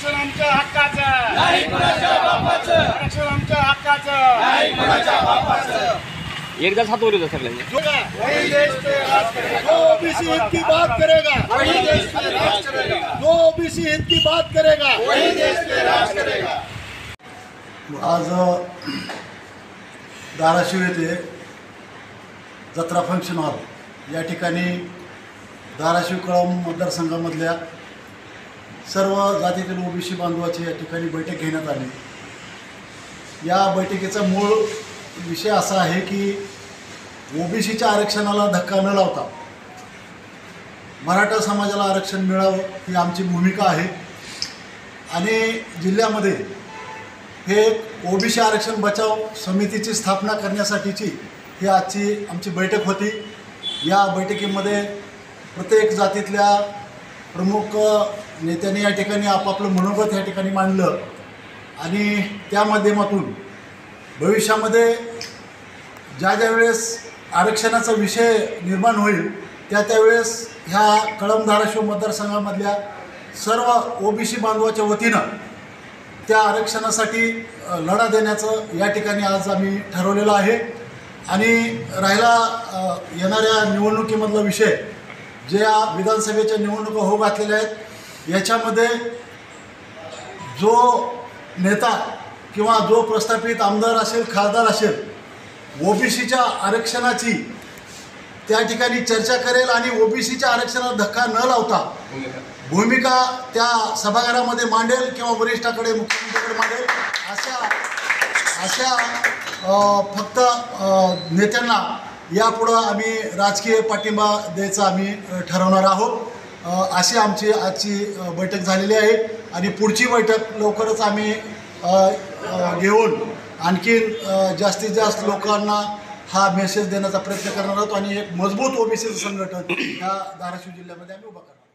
आरक्षण आमच्या हक्काचं नाही कुणाच्या बापाचं, आरक्षण आमच्या हक्काचं नाही कुणाच्या बापाचं। एकदा हात वर येतो सगळ्यांनी। वही देश पे राज करेगा, जो ओबीसी हित की बात करेगा वही देश पे राज करेगा, जो ओबीसी हित की बात करेगा वही देश पे राज करेगा। आज धाराशिव येथे जत्रा फंक्शन हॉल या ठिकाणी धाराशिव कळंब मतदारसंघामधल्या सर्व जातीतील ओबीसी बांधवाची या ठिकाणी बैठक घेण्यात आली। या बैठकीचा मूळ विषय असा आहे की ओबीसीच्या आरक्षणाला धक्का न लावता मराठा समाजाला आरक्षण मिळावं ही आमची भूमिका आहे आणि जिल्ह्यामध्ये हे ओबीसी आरक्षण बचाव समितीची स्थापना करण्यासाठीची ही आजची आमची बैठक होती। या बैठकीमध्ये प्रत्येक जातीतल्या प्रमुख नेत्यांनी या ठिकाणी आपापलं मनोगत या ठिकाणी मांडलं आणि त्या माध्यमातून भविष्यामध्ये ज्या वेळेस आरक्षणाचा विषय निर्माण होईल त्यावेळेस ह्या कळंब धाराशिव मतदारसंघामधल्या सर्व ओबीसी बांधवाच्या वतीनं त्या आरक्षणासाठी लढा देण्याचं या ठिकाणी आज आम्ही ठरवलेलं आहे। आणि राहिला येणाऱ्या निवडणुकीमधला विषय ज्या विधानसभेच्या निवडणुका होऊ घातलेल्या आहेत याच्यामध्ये जो नेता किंवा जो प्रस्थापित आमदार असेल खासदार असेल ओबीसीच्या आरक्षणाची त्या ठिकाणी चर्चा करेल आणि ओबीसीच्या आरक्षणाला धक्का न लावता भूमिका त्या सभागृहामध्ये मांडेल किंवा वरिष्ठाकडे मुख्यमंत्र्याकडे मांडेल अशा फक्त नेत्यांना यापुढं आम्ही राजकीय पाठिंबा द्यायचा आम्ही ठरवणार आहोत। अशी आमची आजची बैठक झालेली आहे आणि पुढची बैठक लवकरच आम्ही घेऊन आणखीन जास्तीत जास्त लोकांना हा मेसेज देण्याचा प्रयत्न करणार आहोत आणि एक मजबूत ओबीसी संघटन या धाराशिव जिल्ह्यामध्ये आम्ही उभा करणार आहोत।